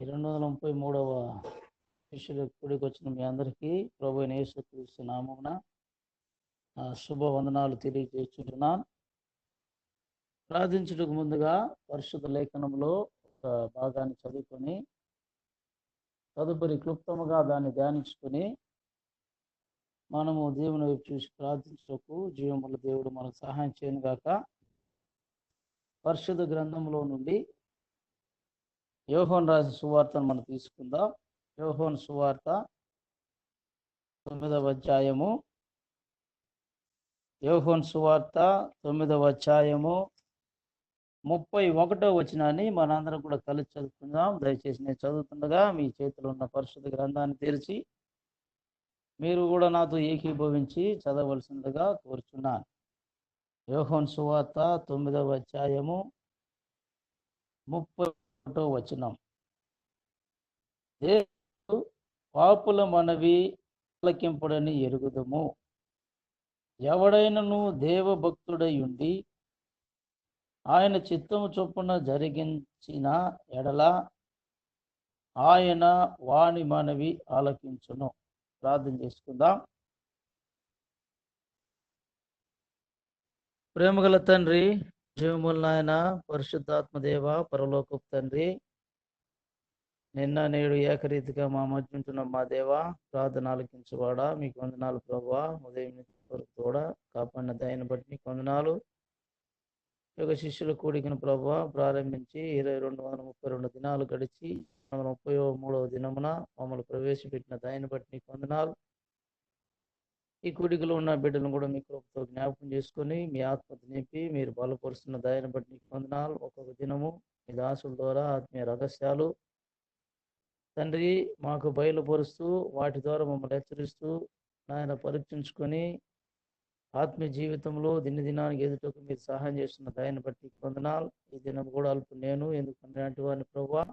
233వ శిష్యుల కూడికి వచ్చిన మీ అందరికీ ప్రభువైన యేసుక్రీస్తు నామమున శుభవందనాలు తెలియజేస్తున్నాను. ప్రార్థించుటకు ముందుగా పరిశుద్ధ లేఖనంలో ఒక భాగాన్ని చదువుకొని తదుపరి క్లుప్తముగా దాన్ని ధ్యానించుకొని మనము దేవుని వైపు చూసి ప్రార్థించుటకు జీవముల దేవుడు మనకు సహాయం చేయను గాక. పరిశుద్ధ గ్రంథంలో నుండి యోహోను రాసిన సువార్తను మనం తీసుకుందాం. యోహోను సువార్త 9వ అధ్యాయము. యోహోను సువార్త 9వ అధ్యాయము 31వ వచనాన్ని మనందరం కూడా కలిసి చదువుకుందాం. దయచేసి నేను చదువుతుండగా మీ చేతిలో ఉన్న పరిశుద్ధ గ్రంథాన్ని తెరిచి మీరు కూడా నాతో ఏకీభవించి చదవలసిందిగా కోరుచున్నాను. యోహోను సువార్త 9వ అధ్యాయము 31వ వచనం. దేవుడు పాపుల మనవి ఆలకింపుడని ఎరుగుదుము. ఎవడైనను దేవభక్తుడై ఉండి ఆయన చిత్తము చొప్పున జరిగించిన ఎడల ఆయన వాని మనవి ఆలకించును. ప్రార్థన చేసుకుందాం. ప్రేమగల తండ్రి, జీవముల నాయన, పరిశుద్ధాత్మదేవ, పరలోకపు తండ్రి, నిన్న నేడు ఏకరీతిగా మా మధ్య ఉంటున్న మా దేవ, ప్రార్థన ఆలకించువాడా, మీకు వందనాలు ప్రభువా. ఉదయం వరకు కూడా కాపాడిన దయను బట్టి మీకు వందనాలు. యోగ శిష్యుల కూడికను ప్రభువా ప్రారంభించి 2232 దినాలు గడిచి 33వ దినమున మమ్మల్ని ప్రవేశపెట్టిన దయను బట్టి మీకు వందనాలు. ఈ కూడికలో ఉన్న బిడ్డలను కూడా మీ కృపతో జ్ఞాపకం చేసుకొని మీ ఆత్మతో నింపి మీరు బలపరుస్తున్న దయను బట్టి మీకు వందనాలు. ఒక్కొక్క దినము మీ దాసుల ద్వారా ఆత్మీయ రహస్యాలు తండ్రి మాకు బయలుపరుస్తూ వాటి ద్వారా మమ్మల్ని హెచ్చరిస్తూ నాయన పరీక్షించుకొని ఆత్మీయ జీవితంలో దినానికి ఎదుటకు మీరు సహాయం చేస్తున్న దయను బట్టి వందనాలు. ఈ దినం కూడా అల్పు నేను ఎందుకంటే వాడిని ప్రభువా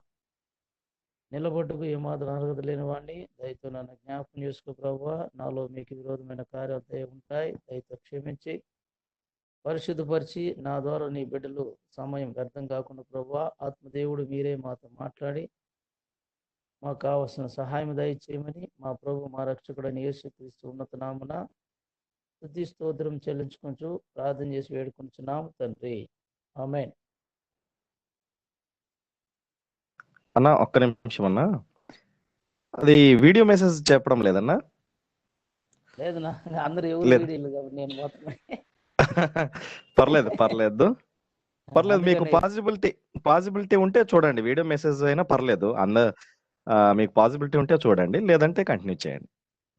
నిలబొట్టుకు ఏమాత్రం అర్హత లేని వాడిని దయతో నన్ను జ్ఞాపకం చేసుకో ప్రభువా. నాలో మీకు విరోధమైన కార్యాలు ఉంటాయి, దయతో క్షమించి పరిశుద్ధపరిచి నా ద్వారా నీ బిడ్డలు సమయం వ్యర్థం కాకుండా ప్రభువా ఆత్మదేవుడు మీరే మాతో మాట్లాడి మాకు కావలసిన సహాయం దయచేయమని మా ప్రభు మా రక్షకుడని యేసుక్రీస్తు ఉన్నత నామమున స్తుతి స్తోత్రం చెల్లించుకుంటూ ప్రార్థన చేసి వేడుకుంటున్నాము తండ్రి, ఆమేన్. అన్న ఒక్క నిమిషం అన్నా, అది వీడియో మెసేజ్ చెప్పడం లేదన్నా? లేదు నా అందరు ఎవరు వీడియోలు కాబట్టి నేను మాత్రమే. పర్లేదు పర్లేదు పర్లేదు, మీకు పాసిబిలిటీ ఉంటే చూడండి. వీడియో మెసేజ్ అయినా పర్లేదు, మీకు పాసిబిలిటీ ఉంటే చూడండి, లేదంటే కంటిన్యూ చేయండి.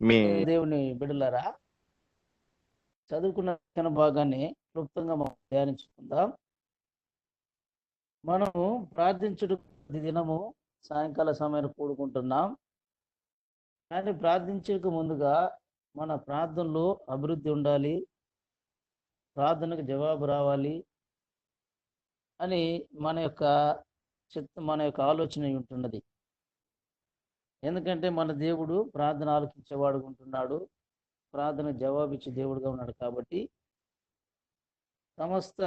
మీ దేవుని బిడ్డలారా, చదువుకున్న భాగాన్ని క్లుప్తంగా మనం ధ్యానించుకుందాం. మనము ప్రార్థించుడు దినము సాయంకాల సమయాన్ని కూడుకుంటున్నాం. కానీ ప్రార్థించక ముందుగా మన ప్రార్థనలో అభివృద్ధి ఉండాలి, ప్రార్థనకు జవాబు రావాలి అని మన యొక్క ఆలోచన ఉంటున్నది. ఎందుకంటే మన దేవుడు ప్రార్థన ఆలకించేవాడు ఉంటున్నాడు, ప్రార్థన జవాబిచ్చే దేవుడుగా ఉన్నాడు. కాబట్టి సమస్త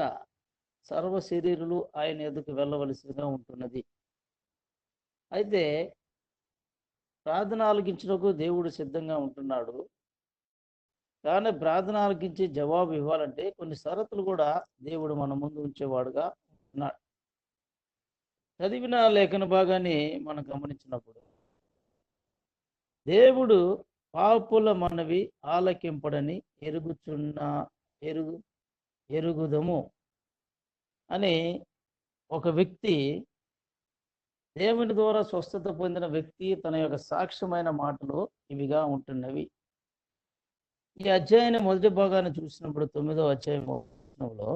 సర్వ శరీరులు ఆయన ఎదుకు వెళ్ళవలసిగా ఉంటున్నది. అయితే ప్రార్థన ఆలకించడానికి దేవుడు సిద్ధంగా ఉంటున్నాడు. కానీ ప్రార్థన ఆలకించి జవాబు ఇవ్వాలంటే కొన్ని షరతులు కూడా దేవుడు మన ముందు ఉంచేవాడుగా ఉన్నాడు. చదివిన లేఖన భాగాన్ని మనం గమనించినప్పుడు దేవుడు పాపుల మనవి ఆలకింపడని ఎరుగుదము అని ఒక వ్యక్తి, దేవుని ద్వారా స్వస్థత పొందిన వ్యక్తి తన యొక్క సాక్ష్యమైన మాటలు ఇవిగా ఉంటున్నవి. ఈ అధ్యాయాన్ని మొదటి భాగాన్ని చూసినప్పుడు 9వ అధ్యాయంలో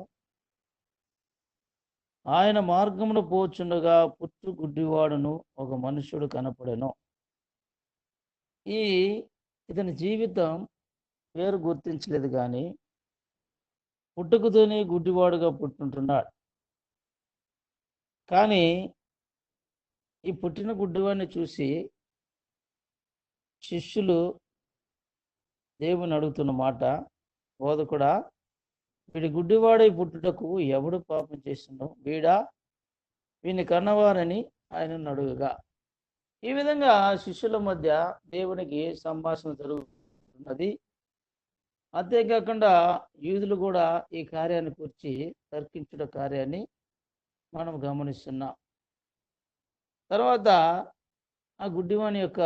ఆయన మార్గమును పోచుండగా పుట్టు గుడ్డివాడును ఒక మనుష్యుడు కనపడెను. ఇతని జీవితం పేరు గుర్తించలేదు, కానీ పుట్టుకతోనే గుడ్డివాడుగా పుట్టుంటున్నాడు. కానీ ఈ పుట్టిన గుడ్డివాడిని చూసి శిష్యులు దేవుని అడుగుతున్న మాట, బోధకుడా, వీడి గుడ్డివాడై పుట్టుటకు ఎవడు పాపం చేసిండో వీడా వీని కన్నవారని ఆయన అడుగగా, ఈ విధంగా శిష్యుల మధ్య దేవునికి సంభాషణ జరుగుతున్నది. అంతేకాకుండా యూదులు కూడా ఈ కార్యాన్ని గురించి తర్కించుట కార్యాన్ని మనం గమనిస్తున్నాం. తర్వాత ఆ గుడ్డివాని యొక్క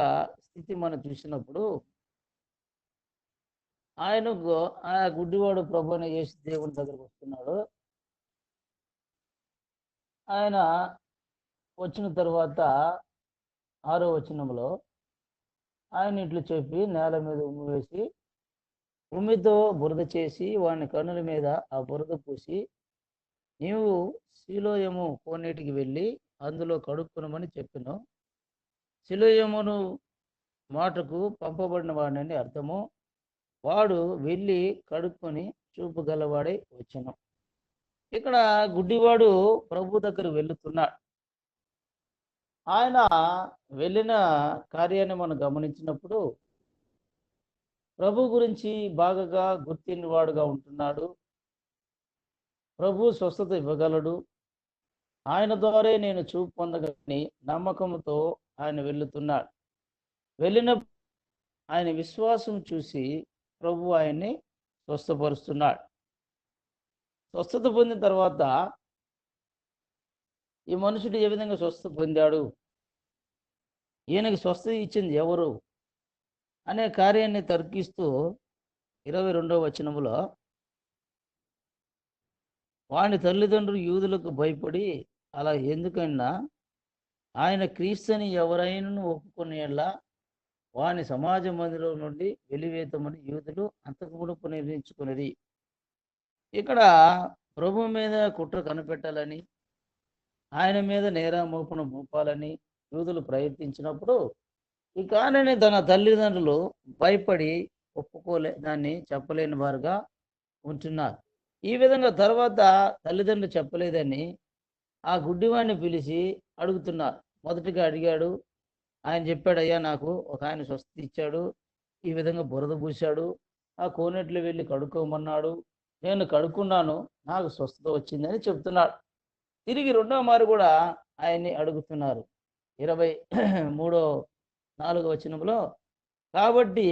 స్థితి మనం చూసినప్పుడు ఆయనకు ఆ గుడ్డివాడు ప్రభువుని యేసు దేవుని దగ్గరకు వస్తున్నాడు. ఆయన వచ్చిన తర్వాత 6వ వచనంలో ఆయన ఇట్లు చెప్పి నేల మీద ఉమ్మి వేసి ఉమ్మితో బురద చేసి వాని కన్నుల మీద ఆ బురద పూసి నీవు సిలోయము కోనేటికి వెళ్ళి అందులో కడుక్కునమని చెప్పాను. సిలోయమును మాటకు పంపబడిన వాడిని అర్థము. వాడు వెళ్ళి కడుక్కొని చూపు గలవాడై వచ్చాను. ఇక్కడ గుడ్డివాడు ప్రభు దగ్గర వెళుతున్నాడు. ఆయన వెళ్ళిన కార్యాన్ని మనం గమనించినప్పుడు ప్రభు గురించి బాగా గుర్తిన వాడుగా ఉంటున్నాడు. ప్రభు స్వస్థత ఇవ్వగలడు. ఆయన ద్వారా నేను చూపు పొందగలని నమ్మకంతో ఆయన వెళుతున్నాడు. వెళ్ళిన ఆయన విశ్వాసం చూసి ప్రభు ఆయన్ని స్వస్థపరుస్తున్నాడు. స్వస్థత పొందిన తర్వాత ఈ మనుషుడు ఏ విధంగా స్వస్థత పొందాడు, ఈయనకి స్వస్థత ఇచ్చింది ఎవరు అనే కార్యాన్ని తర్కిస్తూ 22వ వచనములో వాని తల్లిదండ్రులు యూదులకు భయపడి అలా ఎందుకన్నా ఆయన క్రీస్తుని ఎవరైనా ఒప్పుకునేలా వాని సమాజ మందిరం నుండి వెలివేతమని యూదులు అంతకు మునుపు నిర్ణయించుకున్నది. ఇక్కడ ప్రభు మీద కుట్ర కనిపెట్టాలని, ఆయన మీద నేరామోపణ మోపాలని యూదులు ప్రయత్నించినప్పుడు ఈ కారణాన్ని తన తల్లిదండ్రులు భయపడి దాన్ని చెప్పలేని వారుగా ఉంటున్నారు. ఈ విధంగా తర్వాత తల్లిదండ్రులు చెప్పలేదని ఆ గుడ్డివాడిని పిలిచి అడుగుతున్నారు. మొదటిగా అడిగాడు. ఆయన చెప్పాడు, అయ్యా నాకు ఒక ఆయన స్వస్థత ఇచ్చాడు, ఈ విధంగా బురద పూశాడు, ఆ కోనేట్లో వెళ్ళి కడుక్కోమన్నాడు, నేను కడుక్కున్నాను, నాకు స్వస్థత వచ్చిందని చెప్తున్నాడు. తిరిగి రెండవ మారు కూడా ఆయన్ని అడుగుతున్నారు. 4వ వచనంలో కాబట్టి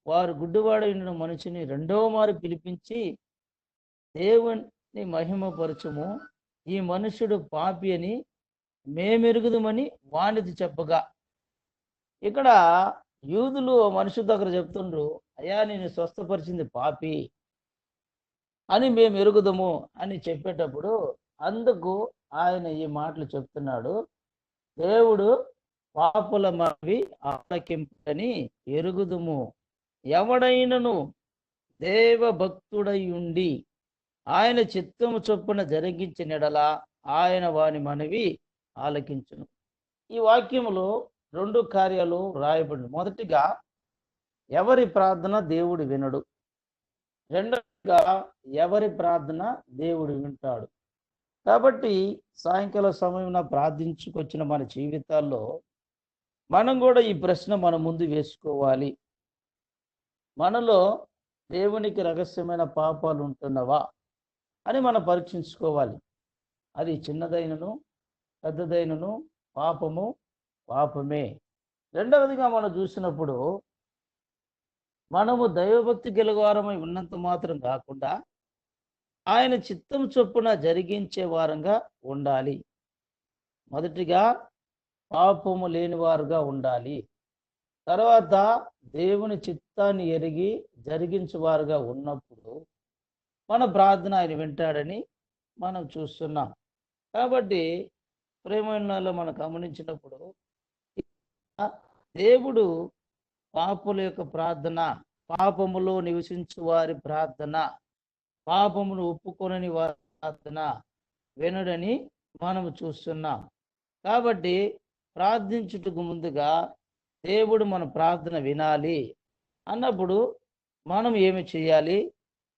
వారు గుడ్డివాడైన మనిషిని రెండవ మారు పిలిపించి దేవుని మహిమపరచుము, ఈ మనుష్యుడు పాపి అని మేమెరుగుదమని వానిది చెప్పగా. ఇక్కడ యూదులు మనుషుల దగ్గర చెప్తుండ్రు, అయ్యా నేను స్వస్థపరిచింది పాపి అని మేము ఎరుగుదము అని చెప్పేటప్పుడు అందుకు ఆయన ఈ మాటలు చెప్తున్నాడు. దేవుడు పాపుల మావి ఆలకింపని ఎరుగుదుము, ఎవడైనను దేవభక్తుడై ఉండి ఆయన చిత్తము చొప్పున జరిగించినెడలా ఆయన వాని మనవి ఆలకించును. ఈ వాక్యములో 2 కార్యాలు రాయబడి, మొదటిగా ఎవరి ప్రార్థన దేవుడు వినడు, రెండవగా ఎవరి ప్రార్థన దేవుడు వింటాడు. కాబట్టి సాయంకాల సమయం ప్రార్థించుకొచ్చిన మన జీవితాల్లో మనం కూడా ఈ ప్రశ్న మన ముందు వేసుకోవాలి. మనలో దేవునికి రహస్యమైన పాపాలు ఉంటున్నవా అని మనం పరీక్షించుకోవాలి. అది చిన్నదైనను పెద్దదైనను పాపమే. రెండవదిగా మనం చూసినప్పుడు మనము దైవభక్తి గెలవారమై ఉన్నంత మాత్రం కాకుండా ఆయన చిత్తం చొప్పున జరిగించే వారంగా ఉండాలి. మొదటిగా పాపము లేనివారుగా ఉండాలి. తర్వాత దేవుని చిత్తాన్ని ఎరిగి జరిగించేవారుగా ఉన్నప్పుడు మన ప్రార్థన ఆయన వింటాడని మనం చూస్తున్నాం. కాబట్టి ప్రేమలో మనం గమనించినప్పుడు దేవుడు పాపుల యొక్క ప్రార్థన, పాపములో నివసించు వారి ప్రార్థన, పాపమును ఒప్పుకొనని వారి ప్రార్థన వినడని మనం చూస్తున్నాం. కాబట్టి ప్రార్థించుటకు ముందుగా దేవుడు మన ప్రార్థన వినాలి అన్నప్పుడు మనం ఏమి చేయాలి?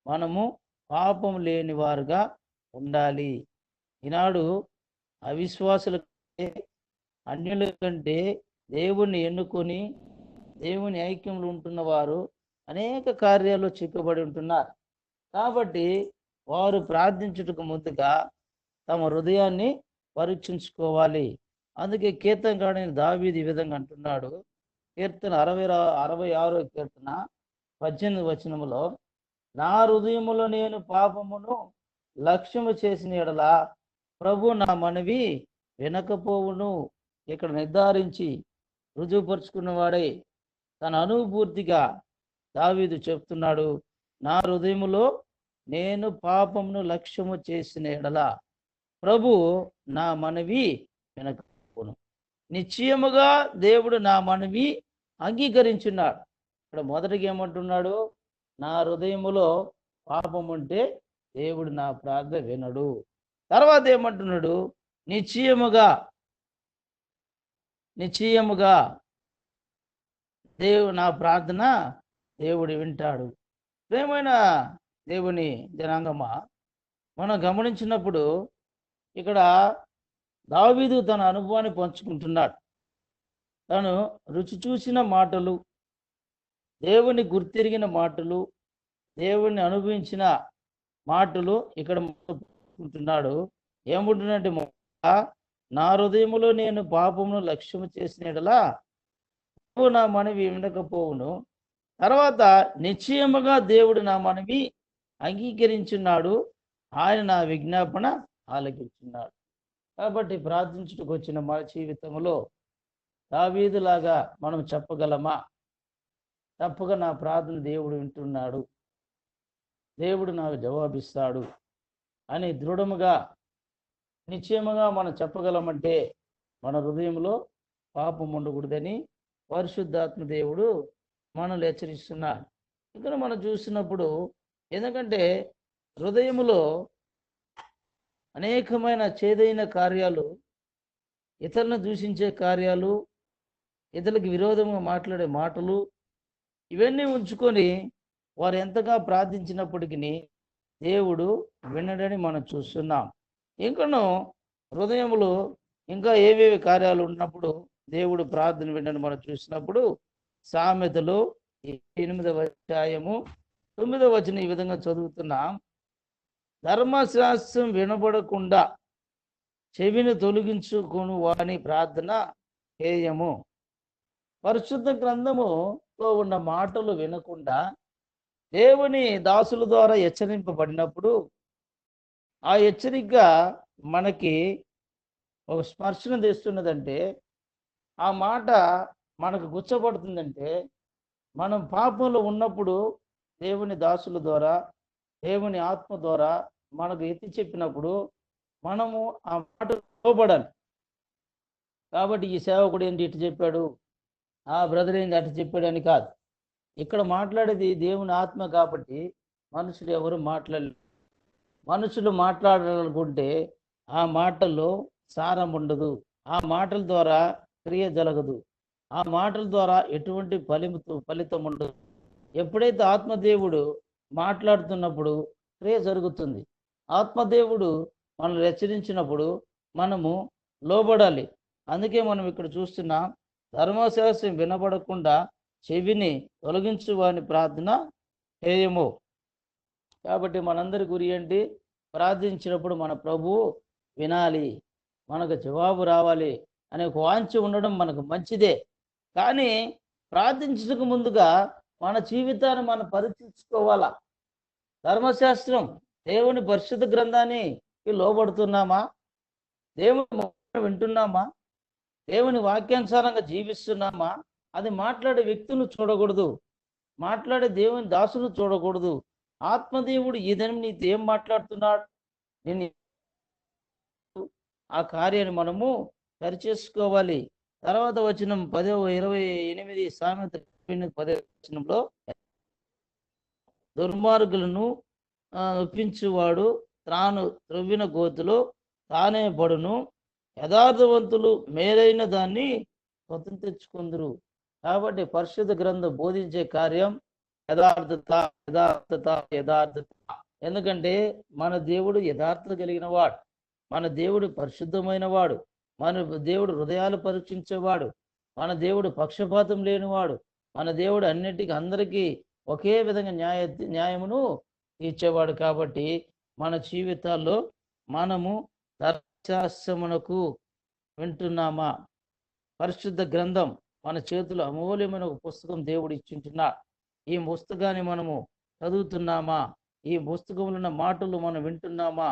మనము పాపం లేని వారుగా ఉండాలి. ఈనాడు అవిశ్వాసుల కంటే, అన్యుల కంటే దేవుణ్ణి ఎన్నుకొని దేవుని ఐక్యంలో ఉంటున్న వారు అనేక కార్యాల్లో చిక్కుబడి ఉంటున్నారు. కాబట్టి వారు ప్రార్థించుటకు ముందుగా తమ హృదయాన్ని పరీక్షించుకోవాలి. అందుకే కీర్తనకారుడైన దావీదు ఈ విధంగా అంటున్నాడు. కీర్తన 66 కీర్తన 18 వచనములో, నా హృదయములో నేను పాపమును లక్ష్యము చేసిన యెడల ప్రభు నా మనవి వినకపోవును. ఇక్కడ నిర్ధారించి రుజువుపరుచుకున్న వాడే తన అనుభూతిగా దావీదు చెప్తున్నాడు, నా హృదయములో నేను పాపమును లక్ష్యము చేసిన యెడల ప్రభు నా మనవి వినకపోవును. నిశ్చయముగా దేవుడు నా మనవి అంగీకరించున్నాడు. ఇక్కడ మొదటిగా ఏమంటున్నాడు, నా హృదయములో పాపం ఉంటే దేవుడు నా ప్రార్థన వినడు. తర్వాత ఏమంటున్నాడు, నిశ్చయముగా నా ప్రార్థన దేవుడు వింటాడు. ప్రేమైన దేవుని జనాంగమా, మనం గమనించినప్పుడు ఇక్కడ దావీదు తన అనుభవాన్ని పంచుకుంటున్నాడు. తను రుచి చూసిన మాటలు, దేవుని గుర్తిరిగిన మాటలు, దేవుణ్ణి అనుభవించిన మాటలు ఇక్కడ పంచుకుంటున్నాడు. ఏమంటున్నట్టు, నా హృదయములో నేను పాపమును లక్ష్యము చేసిన యెడల నా మనవి వినకపోవును. తర్వాత నిశ్చయముగా దేవుడు నా మనవి అంగీకరించున్నాడు, ఆయన నా విజ్ఞాపన ఆలకించున్నాడు. కాబట్టి ప్రార్థించుటకు వచ్చిన మన జీవితంలో దావీదులాగా మనం చెప్పగలమా? తప్పగా నా ప్రార్థన దేవుడు వింటున్నాడు, దేవుడు నాకు జవాబిస్తాడు అని దృఢముగా నిశ్చయముగా మనం చెప్పగలమంటే మన హృదయంలో పాపం ఉండకూడదని పరిశుద్ధాత్మ దేవుడు మనల్ని హెచ్చరిస్తున్నాడు. ఇక్కడ మనం చూసినప్పుడు, ఎందుకంటే హృదయములో అనేకమైన చేదైన కార్యాలు, ఇతరులను దూషించే కార్యాలు, ఇతరులకు విరోధంగా మాట్లాడే మాటలు, ఇవన్నీ ఉంచుకొని వారు ఎంతగా ప్రార్థించినప్పటికీ దేవుడు వినడని మనం చూస్తున్నాం. ఇంకను హృదయములో ఇంకా ఏవేవి కార్యాలు ఉన్నప్పుడు దేవుడు ప్రార్థన వినని మనం చూసినప్పుడు, సామెతలు 8వ అధ్యాయము 9వ వచనం ఈ విధంగా చదువుతున్నాం, ధర్మశాస్త్రం వినబడకుండా చెవిని తొలగించుకుని వాని ప్రార్థన హేయము. పరిశుద్ధ గ్రంథములో ఉన్న మాటలు వినకుండా దేవుని దాసుల ద్వారా హెచ్చరింపబడినప్పుడు ఆ హెచ్చరిక మనకి ఒక స్పర్శను తెస్తున్నదంటే, ఆ మాట మనకు గుచ్చబడుతుందంటే, మనం పాపంలో ఉన్నప్పుడు దేవుని దాసుల ద్వారా, దేవుని ఆత్మ ద్వారా మనకు ఎత్తి చెప్పినప్పుడు మనము ఆ మాట లోబడాలి. కాబట్టి ఈ సేవకుడు ఏంటి ఇటు చెప్పాడు, ఆ బ్రదర్ ఏంటి అటు చెప్పాడు అని కాదు. ఇక్కడ మాట్లాడేది దేవుని ఆత్మ కాబట్టి మనుషులు ఎవరు మాట్లాడలేరు. మనుషులు మాట్లాడాలనుకుంటే ఆ మాటల్లో సారం ఉండదు, ఆ మాటల ద్వారా క్రియ జరగదు, ఆ మాటల ద్వారా ఎటువంటి ఫలితం ఉండదు. ఎప్పుడైతే ఆత్మదేవుడు మాట్లాడుతున్నప్పుడు క్రియ జరుగుతుంది. ఆత్మదేవుడు మనల్ని హెచ్చరించినప్పుడు మనము లోబడాలి. అందుకే మనం ఇక్కడ చూస్తున్నాం, ధర్మశాస్త్రం వినబడకుండా చెవిని తొలగించు వాని ప్రార్థన హేయము. కాబట్టి మనందరి గురి ఏంటి, ప్రార్థించినప్పుడు మన ప్రభువు వినాలి, మనకు జవాబు రావాలి అనే ఒక వాంఛ ఉండడం మనకు మంచిదే. కానీ ప్రార్థించడానికి ముందుగా మన జీవితాన్ని మనం పరీక్షించుకోవాలా. ధర్మశాస్త్రం, దేవుని పరిశుద్ధ గ్రంథాన్ని లోబడుతున్నామా? దేవుని వింటున్నామా? దేవుని వాక్యానుసారంగా జీవిస్తున్నామా? అది మాట్లాడే వ్యక్తులను చూడకూడదు, మాట్లాడే దేవుని దాసును చూడకూడదు. ఆత్మదేవుడు ఈ దినం నీతో ఏం మాట్లాడుతున్నాడు, నేను ఆ కార్యాన్ని మనము సరిచేసుకోవాలి. తర్వాత వచనం 10:28 సామెత 10వ వచనంలో, దుర్మార్గులను ఒప్పించువాడు తాను త్రవ్విన గోతులో తానే పడును, యథార్థవంతులు మేలైన దాన్ని స్వతం తెచ్చుకుందరు. కాబట్టి పరిశుద్ధ గ్రంథం బోధించే కార్యం యథార్థత, యథార్థత, యథార్థత. ఎందుకంటే మన దేవుడు యథార్థత కలిగిన వాడు, మన దేవుడు పరిశుద్ధమైన వాడు, మన దేవుడు హృదయాలు పరీక్షించేవాడు, మన దేవుడు పక్షపాతం లేనివాడు, మన దేవుడు అన్నిటికీ అందరికీ ఒకే విధంగా న్యాయమును తీర్చేవాడు. కాబట్టి మన జీవితాల్లో మనము ధర్మశాస్త్రమునకు వింటున్నామా? పరిశుద్ధ గ్రంథం మన చేతిలో అమూల్యమైన ఒక పుస్తకం దేవుడు ఇచ్చింటున్నాడు. ఈ పుస్తకాన్ని మనము చదువుతున్నామా? ఈ పుస్తకంలో ఉన్న మాటలు మనం వింటున్నామా?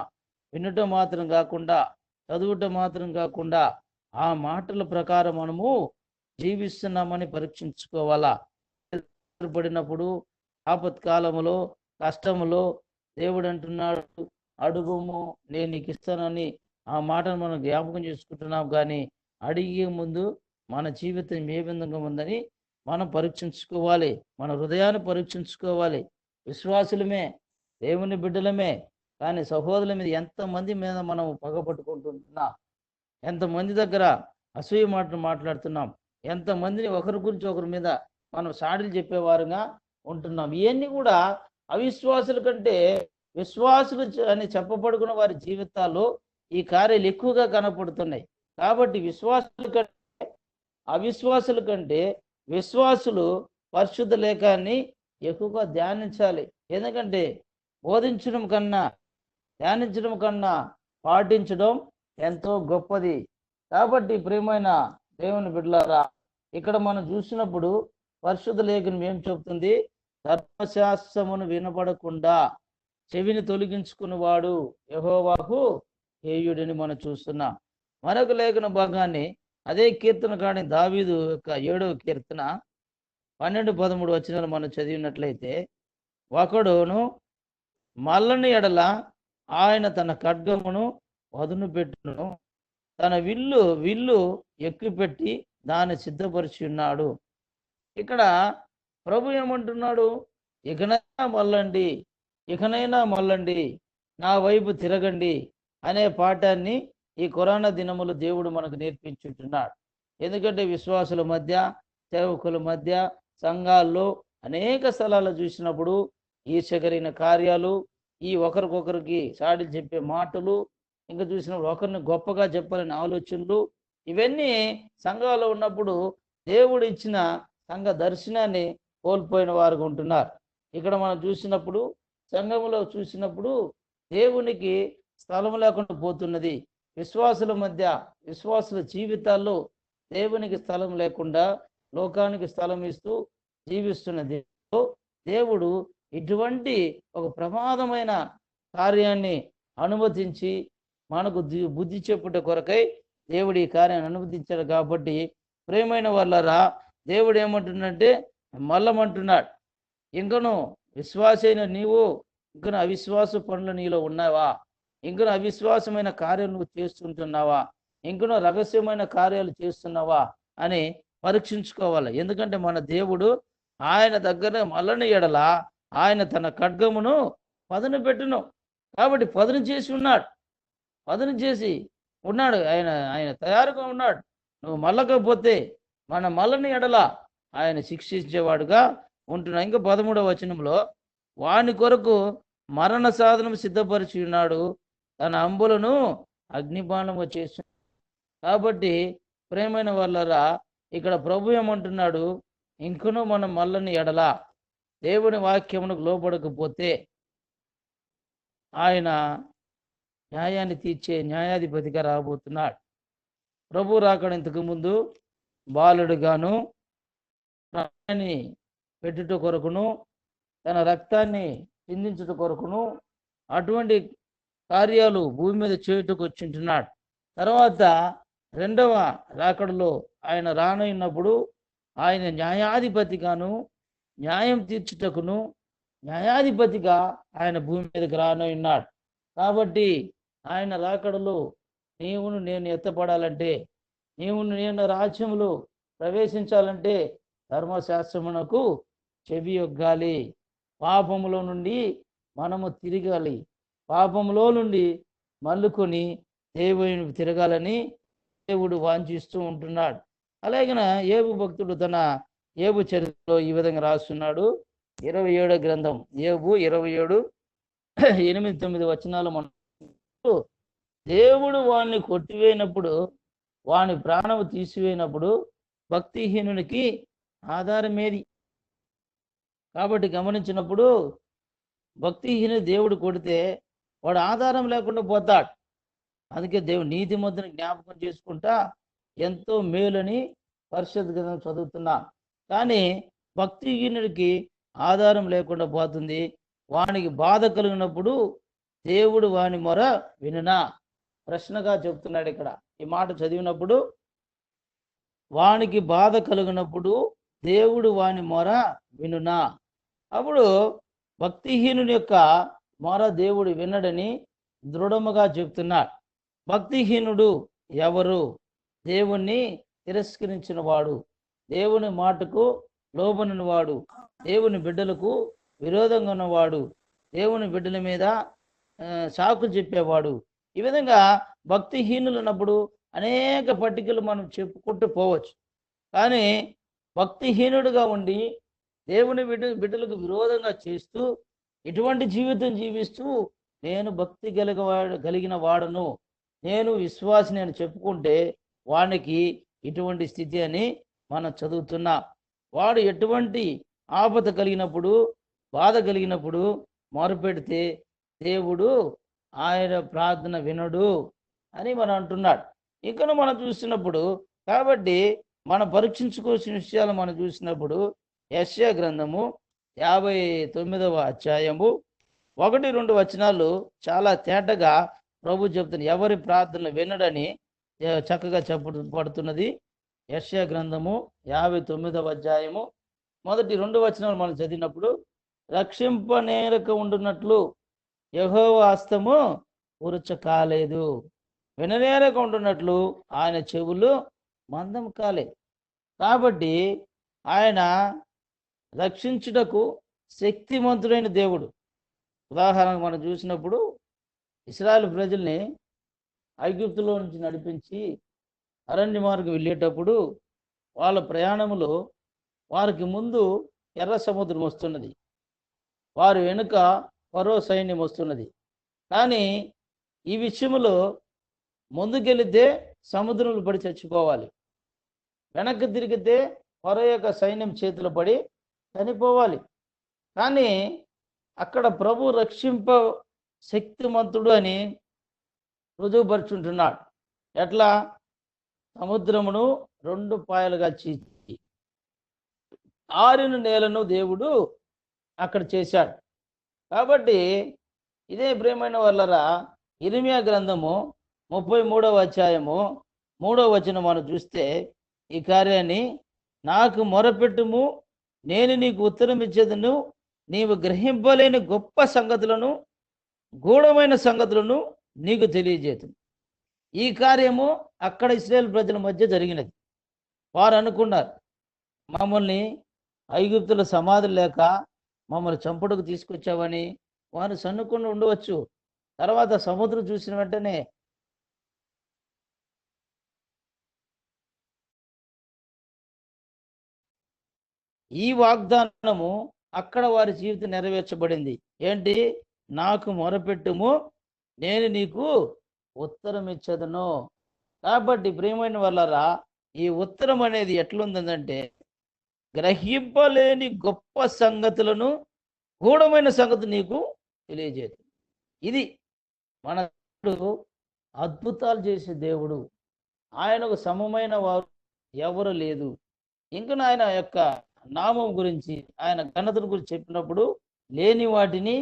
వినటం మాత్రం కాకుండా, చదువుటం మాత్రం కాకుండా, ఆ మాటల ప్రకారం మనము జీవిస్తున్నామని పరీక్షించుకోవాలా. పడినప్పుడు ఆపత్కాలములో, కష్టములో దేవుడు అంటున్నాడు, అడుగుము నేను నీకు ఇస్తానని. ఆ మాటను మనం జ్ఞాపకం చేసుకుంటున్నాం. కానీ అడిగే ముందు మన జీవితం ఏ విధంగా ఉందని మనం పరీక్షించుకోవాలి. మన హృదయాన్ని పరీక్షించుకోవాలి. విశ్వాసులమే, దేవుని బిడ్డలమే, కానీ సహోదరుల మీద ఎంతమంది మీద మనం పగపట్టుకుంటున్నాం, ఎంతమంది దగ్గర అసూయ మాటలు మాట్లాడుతున్నాం, ఎంతమందిని ఒకరి గురించి ఒకరి మీద మనం సాడీలు చెప్పేవారుగా ఉంటున్నాం. ఇవన్నీ కూడా అవిశ్వాసుల కంటే విశ్వాసులు అని చెప్పబడుకున్న వారి జీవితాల్లో ఈ కార్యాలు ఎక్కువగా కనపడుతున్నాయి. కాబట్టి విశ్వాసుల కంటే అవిశ్వాసుల కంటే విశ్వాసులు పరిశుద్ధ లేఖాన్ని ఎక్కువగా ధ్యానించాలి. ఎందుకంటే బోధించడం కన్నా, ధ్యానించడం కన్నా పాటించడం ఎంతో గొప్పది. కాబట్టి ప్రియమైన దేవుని బిడ్డలారా, ఇక్కడ మనం చూసినప్పుడు పరిశుద్ధ లేఖనం ఏం చెబుతుంది? ధర్మశాస్త్రమును వినపడకుండా చెవిని తొలగించుకున్నవాడు యెహోవాకు హేయుడని మనం చూస్తున్నాం. మరొక లేఖన భాగాన్ని అదే కీర్తన కాని దావీదు యొక్క 7వ కీర్తన 12-13 వచనాలు మనం చదివినట్లయితే, ఒకడును మల్లని ఎడల ఆయన తన ఖడ్గమును వదును పెట్టును, తన విల్లు ఎక్కుపెట్టి దాన్ని సిద్ధపరిచి ఉన్నాడు. ఇక్కడ ప్రభు ఏమంటున్నాడు? ఇకనైనా మల్లండి, ఇకనైనా మల్లండి, నా వైపు తిరగండి అనే పాఠాన్ని ఈ కరోనా దినములు దేవుడు మనకు నేర్పించుంటున్నాడు. ఎందుకంటే విశ్వాసుల మధ్య, సేవకుల మధ్య, సంఘాల్లో అనేక స్థలాల్లో చూసినప్పుడు ఈర్ష్యకరైన కార్యాలు, ఈ ఒకరికొకరికి సాడీలు చెప్పే మాటలు, ఇంకా చూసినప్పుడు ఒకరిని గొప్పగా చెప్పాలని ఆలోచనలు, ఇవన్నీ సంఘాల్లో ఉన్నప్పుడు దేవుడు ఇచ్చిన సంఘ దర్శనాన్ని కోల్పోయిన వారు ఉంటున్నారు. ఇక్కడ మనం చూసినప్పుడు, సంఘంలో చూసినప్పుడు దేవునికి స్థలం లేకుండా పోతున్నది. విశ్వాసుల మధ్య, విశ్వాసుల జీవితాల్లో దేవునికి స్థలం లేకుండా లోకానికి స్థలం ఇస్తూ జీవిస్తున్నది. దేవుడు ఇటువంటి ఒక ప్రమాదమైన కార్యాన్ని అనుమతించి మనకు బుద్ధి చెప్పుట కొరకై దేవుడు ఈ కార్యాన్ని అనుమతించాడు. కాబట్టి ప్రియమైన వాళ్ళరా, దేవుడు ఏమంటున్నాడంటే మల్లమంటున్నాడు, ఇంకను విశ్వాసైన నీవు ఇంకను అవిశ్వాస పనులు నీలో ఉన్నావా? ఇంకను అవిశ్వాసమైన కార్యాలు నువ్వు చేస్తుంటున్నావా? ఇంకను రహస్యమైన కార్యాలు చేస్తున్నావా అని పరీక్షించుకోవాలి. ఎందుకంటే మన దేవుడు ఆయన దగ్గర మల్లని ఎడల ఆయన తన ఖడ్గమును పదును పెట్టును. కాబట్టి పదును చేసి ఉన్నాడు, పదును చేసి ఉన్నాడు. ఆయన తయారుగా ఉన్నాడు. నువ్వు మల్లకపోతే మన మల్లని ఎడల ఆయన శిక్షించేవాడుగా ఉంటున్నాడు. ఇంకా 13వ వచనంలో, వాని కొరకు మరణ సాధనం సిద్ధపరిచి ఉన్నాడు, తన అంబులను అగ్నిబాణము చేసి. కాబట్టి ప్రేమైన వాళ్ళరా, ఇక్కడ ప్రభు ఏమంటున్నాడు? ఇంకనూ మనం మల్లని ఎడల, దేవుని వాక్యమునకు లోబడకపోతే ఆయన న్యాయాన్ని తీర్చే న్యాయాధిపతిగా రాబోతున్నాడు. ప్రభు రాకడ ఇంతకు ముందు బాలుడుగాను, ప్రాణాన్ని పెట్టుట కొరకును, తన రక్తాన్ని చిందించుట కొరకును అటువంటి కార్యాలు భూమి మీద చేయుటకు వచ్చింటున్నాడు. తర్వాత రెండవ రాకడలో ఆయన రానున్నప్పుడు ఆయన న్యాయాధిపతిగాను, న్యాయం తీర్చుటకును న్యాయాధిపతిగా ఆయన భూమి మీదకి రానున్నాడు. కాబట్టి ఆయన రాకడలో నీవును నేను ఎత్తపడాలంటే, నీవును నేను రాజ్యములో ప్రవేశించాలంటే ధర్మశాస్త్రమునకు చెవి యొగ్గాలి. పాపములో నుండి మనము తిరగాలి. పాపములో నుండి మల్లుకొని దేవుని తిరగాలని దేవుడు వాంఛిస్తూ ఉంటున్నాడు. అలాగే ఏబు భక్తుడు తన ఏబు చరిత్రలో ఈ విధంగా రాస్తున్నాడు. 27వ గ్రంథం ఏబు 27:8-9 వచనాలు మనం, దేవుడు వాణ్ణి కొట్టివేయినప్పుడు, వాని ప్రాణము తీసివేయినప్పుడు భక్తిహీనునికి ఆధారమేది? కాబట్టి గమనించినప్పుడు భక్తిహీను దేవుడు కొడితే వాడు ఆధారం లేకుండా పోతాడు. అందుకే దేవుడు నీతిమంతుని జ్ఞాపకం చేసుకుంటా ఎంతో మేలని పరిశుద్ధ గ్రంథం చదువుతున్నా. కానీ భక్తిహీనుడికి ఆధారం లేకుండా పోతుంది. వానికి బాధ కలిగినప్పుడు దేవుడు వాని మొర వినునా? ప్రశ్నగా చెప్తున్నాడు ఇక్కడ. ఈ మాట చదివినప్పుడు వానికి బాధ కలిగినప్పుడు దేవుడు వాని మొర వినునా? అప్పుడు భక్తిహీనుని యొక్క మొర దేవుడు వినడని దృఢముగా చెప్తున్నాడు. భక్తిహీనుడు ఎవరు? దేవుణ్ణి తిరస్కరించిన వాడు, దేవుని మాటకు లోబడిన వాడు, దేవుని బిడ్డలకు విరోధంగా ఉన్నవాడు, దేవుని బిడ్డల మీద సాకు చెప్పేవాడు. ఈ విధంగా భక్తిహీనులు ఉన్నప్పుడు అనేక పట్టికలు మనం చెప్పుకుంటూ పోవచ్చు. కానీ భక్తిహీనుడుగా ఉండి దేవుని బిడ్డలకు విరోధంగా చేస్తూ ఇటువంటి జీవితం జీవిస్తూ నేను భక్తి కలిగిన వాడను, నేను విశ్వాసిని అని చెప్పుకుంటే వానికి ఇటువంటి స్థితి అని మనం చదువుతున్నాం. వాడు ఎటువంటి ఆపద కలిగినప్పుడు, బాధ కలిగినప్పుడు మొరపెడితే దేవుడు ఆయన ప్రార్థన వినడు అని మనం అంటున్నాడు. ఇక్కడ మనం చూసినప్పుడు, కాబట్టి మనం పరీక్షించుకోవాల్సిన విషయాలు మనం చూసినప్పుడు యెషయా గ్రంథము 59వ అధ్యాయము 1-2 వచనాలు చాలా తేటగా ప్రభు చెప్తున్న ఎవరి ప్రార్థనలు వినడని చక్కగా చెప్పబడుతున్నది. యెషయా గ్రంథము 59వ అధ్యాయము 1-2 వచనాలు మనం చదివినప్పుడు, రక్షింపనేరక ఉండునట్లు యెహోవా హస్తము ఉరచ కాలేదు, విననేరక ఉండునట్లు ఆయన చెవులు మందం కాలేదు. కాబట్టి ఆయన రక్షించుటకు శక్తిమంతుడైన దేవుడు. ఉదాహరణకు మనం చూసినప్పుడు ఇశ్రాయేలు ప్రజల్ని ఐగుప్తులో నుంచి నడిపించి అరణ్య మార్గం వెళ్ళేటప్పుడు వాళ్ళ ప్రయాణములో వారికి ముందు ఎర్ర సముద్రం వస్తున్నది, వారి వెనుక ఫరో సైన్యం వస్తున్నది. కానీ ఈ విషయంలో ముందుకెళితే సముద్రంలో పడి చచ్చిపోవాలి, వెనక్కి తిరిగితే ఫరో యొక్క సైన్యం చేతిలో పడి చనిపోవాలి. కానీ అక్కడ ప్రభు రక్షింప శక్తిమంతుడు అని రుజువుపరుచుంటున్నాడు. ఎట్లా? సముద్రమును 2 పాయలుగా చీల్చి ఆరిన నేలను దేవుడు అక్కడ చేశాడు. కాబట్టి ఇదే ప్రియమైన వాళ్ళరా, ఇర్మీయా గ్రంథము 33వ అధ్యాయము 3వ వచనం మనం చూస్తే ఈ కార్యాన్ని, నాకు మొరపెట్టుము, నేను నీకు ఉత్తరం ఇచ్చేదను, నీవు గ్రహింపలేని గొప్ప సంగతులను, గూఢమైన సంగతులను నీకు తెలియజేతును. ఈ కార్యము అక్కడ ఇశ్రాయేల్ ప్రజల మధ్య జరిగినది. వారు అనుకున్నారు, మమ్మల్ని ఐగుప్తుల సమాధులు లేక మమ్మల్ని చంపుడుకు తీసుకొచ్చావని వారు సన్నుకుండా ఉండవచ్చు. తర్వాత సముద్రం చూసిన వెంటనే ఈ వాగ్దానము అక్కడ వారి జీవితం నెరవేర్చబడింది. ఏంటి? నాకు మొరపెట్టుము, నేను నీకు ఉత్తరం ఇచ్చదను. కాబట్టి ప్రియమైన వాళ్ళరా, ఈ ఉత్తరం అనేది ఎట్లుందంటే గ్రహింపలేని గొప్ప సంగతులను, గూఢమైన సంగతి నీకు తెలియజేస్తుంది. ఇది మన దేవుడు, అద్భుతాలు చేసే దేవుడు. ఆయనకు సమమైన వారు ఎవరు లేదు. ఇంకా ఆయన యొక్క నామం గురించి, ఆయన ఘనతను గురించి చెప్పినప్పుడు లేని వాటిని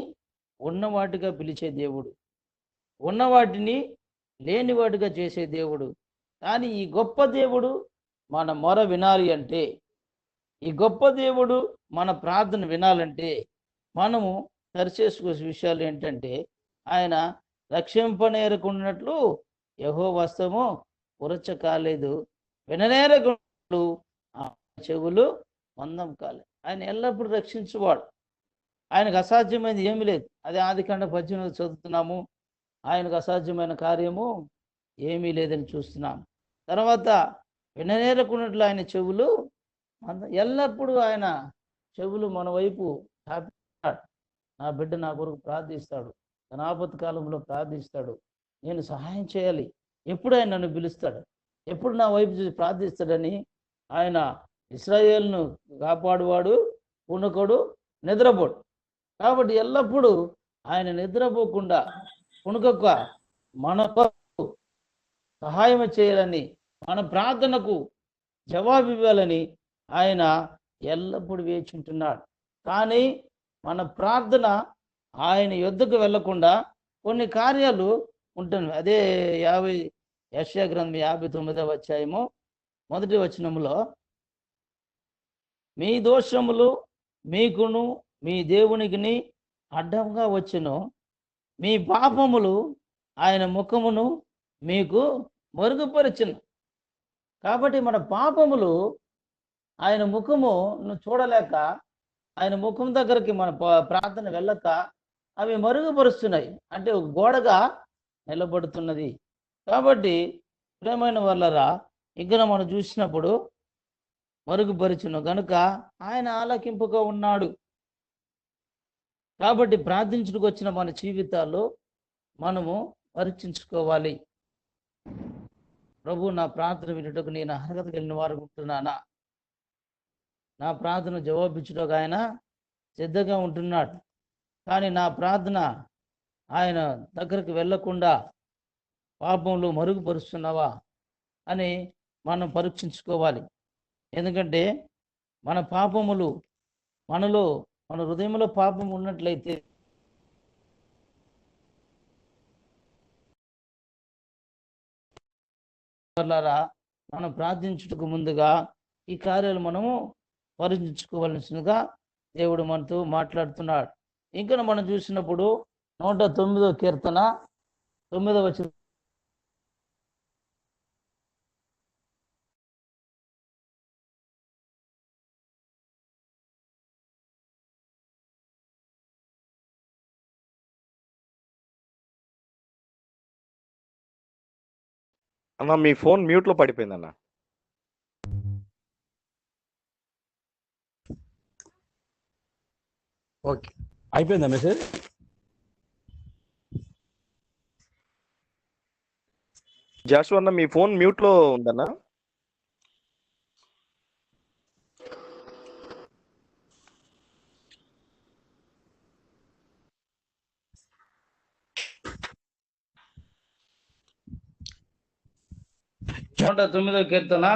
ఉన్న వాటిగా పిలిచే దేవుడు, ఉన్న వాటిని లేని వాటిగా చేసే దేవుడు. కానీ ఈ గొప్ప దేవుడు మన మొర వినాలి అంటే, ఈ గొప్ప దేవుడు మన ప్రార్థన వినాలంటే మనము సరిచేసుకోవాల్సిన విషయాలు ఏంటంటే, ఆయన రక్షింపనేరకున్నట్లు యెహోవా హస్తము ఉరచ కాలేదు, విననేరకున్నట్లు చెవులు మందం కాలేదు. ఆయన ఎల్లప్పుడూ రక్షించువాడు. ఆయనకు అసాధ్యమైనది ఏమీ లేదు. అదే ఆదికాండ 18 చదువుతున్నాము. ఆయనకు అసాధ్యమైన కార్యము ఏమీ లేదని చూస్తున్నాం. తర్వాత విననేరకున్నట్లు ఆయన చెవులు ఎల్లప్పుడూ ఆయన చెవులు మన వైపు చాపిస్తాడు. నా బిడ్డ నా కొరకు ప్రార్థిస్తాడు, తన ఆపత్తి కాలంలో ప్రార్థిస్తాడు, నేను సహాయం చేయాలి, ఎప్పుడు ఆయన నన్ను పిలుస్తాడు, ఎప్పుడు నా వైపు చూసి ప్రార్థిస్తాడని. ఆయన ఇశ్రాయేలును కాపాడువాడు, పుణుకుడు, నిద్రపోడు. కాబట్టి ఎల్లప్పుడూ ఆయన నిద్రపోకుండా పుణుకక మన కొరకు సహాయం చేయాలని, మన ప్రార్థనకు జవాబు ఇవ్వాలని ఆయన ఎల్లప్పుడూ వేచుంటున్నాడు. కానీ మన ప్రార్థన ఆయన యొద్దకు వెళ్లకుండా కొన్ని కార్యాలు ఉంటుంది. అదే యెషయా గ్రంథం 59వ అధ్యాయము 1వ వచనములో, మీ దోషములు మీకును మీ దేవునికిని అడ్డంగా వచ్చును, మీ పాపములు ఆయన ముఖమును మీకు మరుగుపరచును. కాబట్టి మన పాపములు ఆయన ముఖము చూడలేక, ఆయన ముఖం దగ్గరికి మన ప్రార్థన వెళ్ళక అవి మరుగుపరుస్తున్నాయి, అంటే ఒక గోడగా నిలబడుతున్నది. కాబట్టి ప్రియమైన వాళ్ళరా, ఇక్కడ మనం చూసినప్పుడు మరుగుపరుచును గనుక ఆయన ఆలకింపుగా ఉన్నాడు. కాబట్టి ప్రార్థించుటకు వచ్చిన మన జీవితాల్లో మనము పరీక్షించుకోవాలి. ప్రభు, నా ప్రార్థన వినుటకు నేను అర్హత కలిగిన వారు ఉంటున్నానా? నా ప్రార్థన జవాబిచ్చుటకు ఆయన సిద్ధంగా ఉంటున్నాడు. కానీ నా ప్రార్థన ఆయన దగ్గరకు వెళ్ళకుండా పాపంలో మరుగుపరుస్తున్నావా అని మనం పరీక్షించుకోవాలి. ఎందుకంటే మన పాపములు మన హృదయంలో పాపం ఉన్నట్లయితే మనం ప్రార్థించుటకు ముందుగా ఈ కార్యాలు మనము పరీక్షించుకోవాల్సిందిగా దేవుడు మనతో మాట్లాడుతున్నాడు. ఇంకా మనం చూసినప్పుడు 109వ కీర్తన 9వ వచనం, అన్న మీ ఫోన్ మ్యూట్ లో పడిపోయింది అన్న. ఓకే, అయిపోయిందా మెసేజ్? జాషు అన్న మీ ఫోన్ మ్యూట్ లో ఉందన్న. తొమ్మిదవ కీర్తన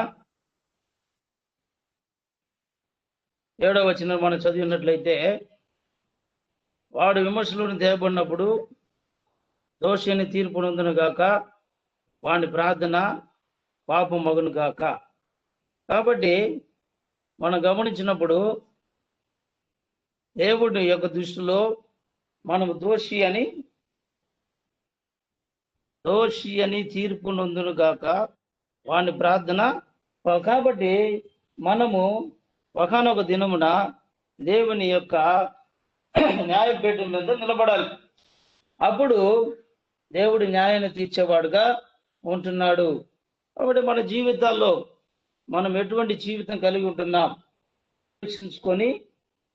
7వ వచనం మనం చదివినట్లయితే, వాడు విమర్శలను తేబడినప్పుడు దోషిని తీర్పు నొందును గాక, వాడి ప్రార్థన పాపం మగును గాక. కాబట్టి మనం గమనించినప్పుడు దేవుడి యొక్క దృష్టిలో మనం దోషి అని తీర్పు నొందును గాక, వాడి ప్రార్థన. కాబట్టి మనము ఒకనొక దినమున దేవుని యొక్క న్యాయపీఠం మీద నిలబడాలి. అప్పుడు దేవుడు న్యాయాన్ని తీర్చేవాడుగా ఉంటున్నాడు. కాబట్టి మన జీవితాల్లో మనం ఎటువంటి జీవితం కలిగి ఉంటున్నాం పరీక్షించుకొని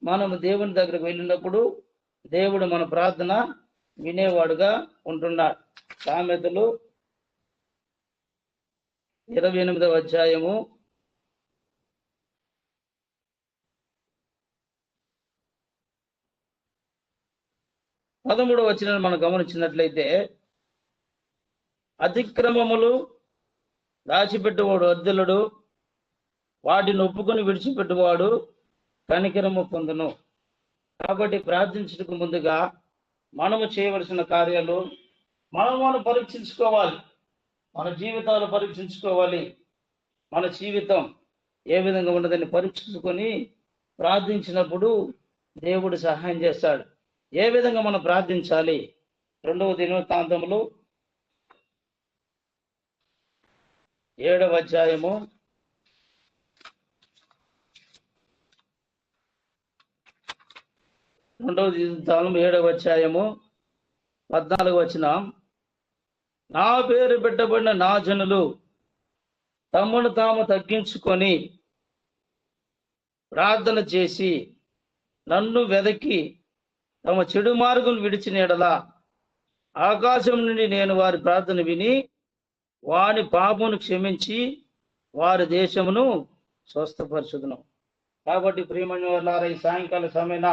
మనము దేవుని దగ్గరకు వెళ్ళినప్పుడు దేవుడు మన ప్రార్థన వినేవాడుగా ఉంటున్నాడు. సామెతలు 28వ అధ్యాయము 13వ వచనాన్ని మనం గమనించినట్లయితే, అతిక్రమములు దాచిపెట్టువాడు అర్ధులుడు, వాటిని ఒప్పుకొని విడిచిపెట్టువాడు కనికరము పొందును. కాబట్టి ప్రార్థించడానికి ముందుగా మనము చేయవలసిన కార్యాలు మనం పరీక్షించుకోవాలి. మన జీవితాలు పరీక్షించుకోవాలి. మన జీవితం ఏ విధంగా ఉన్నదని పరీక్షించుకొని ప్రార్థించినప్పుడు దేవుడు సహాయం చేస్తాడు. ఏ విధంగా మనం ప్రార్థించాలి? 2వ దినవృత్తాంతములు 7వ అధ్యాయము 7వ అధ్యాయము 14వ వచనం, నా పేరు పెట్టబడిన నా జనులు తమను తాము తగ్గించుకొని ప్రార్థన చేసి నన్ను వెదకి తమ చెడు మార్గం విడిచిన ఎడల ఆకాశం నుండి నేను వారి ప్రార్థన విని వారి పాపమును క్షమించి వారి దేశమును స్వస్థపరచుదును. కాబట్టి ప్రియమైన వారులారా, ఈ సాయంకాల సమయాన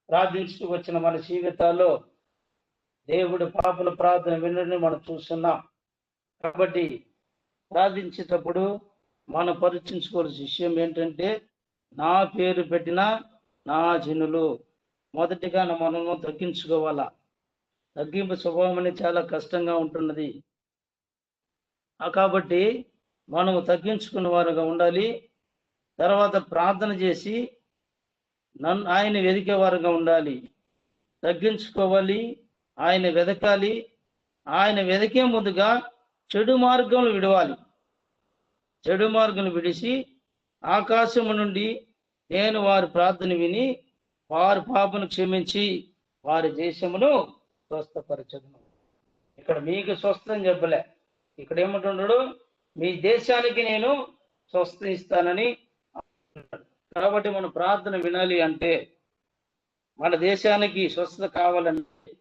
ప్రార్థించుతూ వచ్చిన మన జీవితాల్లో దేవుడి పాపల ప్రార్థన వినని మనం చూస్తున్నాం. కాబట్టి ప్రార్థించేటప్పుడు మనం పరీక్షించుకోవాల్సిన విషయం ఏంటంటే, నా పేరు పెట్టిన నా జనులు, మొదటిగా మనము తగ్గించుకోవాలా. తగ్గింపు స్వభావం అనేది చాలా కష్టంగా ఉంటున్నది. కాబట్టి మనము తగ్గించుకున్న వారుగా ఉండాలి. తర్వాత ప్రార్థన చేసి ఆయన వెదికే వారుగా ఉండాలి. తగ్గించుకోవాలి, ఆయన వెదకాలి. ఆయన వెదకే ముందుగా చెడు మార్గంలో విడవాలి. చెడు మార్గం విడిచి ఆకాశము నుండి నేను వారి ప్రార్థన విని వారి పాపను క్షమించి వారి దేశమును స్వస్థపరచదును. ఇక్కడ మీకు స్వస్థం చెప్పలే, ఇక్కడ ఏమంటున్నాడు, మీ దేశానికి నేను స్వస్థ ఇస్తానని. కాబట్టి మన ప్రార్థన వినాలి అంటే, మన దేశానికి స్వస్థత కావాలంటే,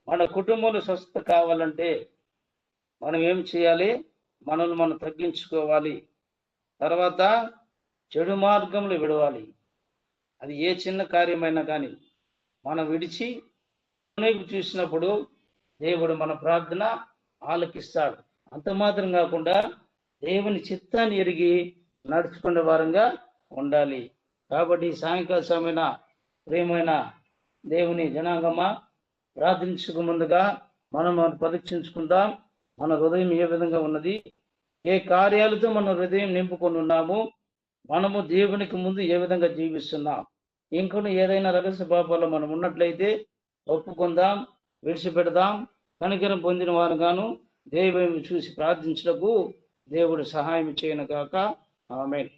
మన కుటుంబంలో స్వస్థత కావాలంటే మనం ఏం చేయాలి? మనల్ని మనం తగ్గించుకోవాలి. తర్వాత చెడు మార్గంలో విడవాలి. అది ఏ చిన్న కార్యమైనా కానీ మనం విడిచి చూసినప్పుడు దేవుడు మన ప్రార్థన ఆలకిస్తాడు. అంత మాత్రం కాకుండా దేవుని చిత్తాన్ని ఎరిగి నడుచుకునే వారంగా ఉండాలి. కాబట్టి సాయంకాల సమయమైన ప్రియమైన దేవుని జనాంగమా, ప్రార్థించక ముందుగా మనం పరీక్షించుకుందాం. మన హృదయం ఏ విధంగా ఉన్నది, ఏ కార్యాలతో మన హృదయం నింపుకొని ఉన్నాము, మనము దేవునికి ముందు ఏ విధంగా జీవిస్తున్నాం. ఇంకొన్ని ఏదైనా రహస్య పాపాలు మనం ఉన్నట్లయితే ఒప్పుకుందాం, విడిచిపెడదాం. కనికరం పొందిన వారుగాను దేవుని చూసి ప్రార్థించటకు దేవుడు సహాయం చేయను గాక. ఆమేన్.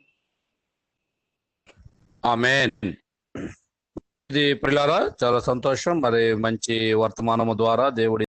ఆమేన్. ఇది ప్రియులారా, చాలా సంతోషం. మరి మంచి వర్తమానము ద్వారా దేవుడి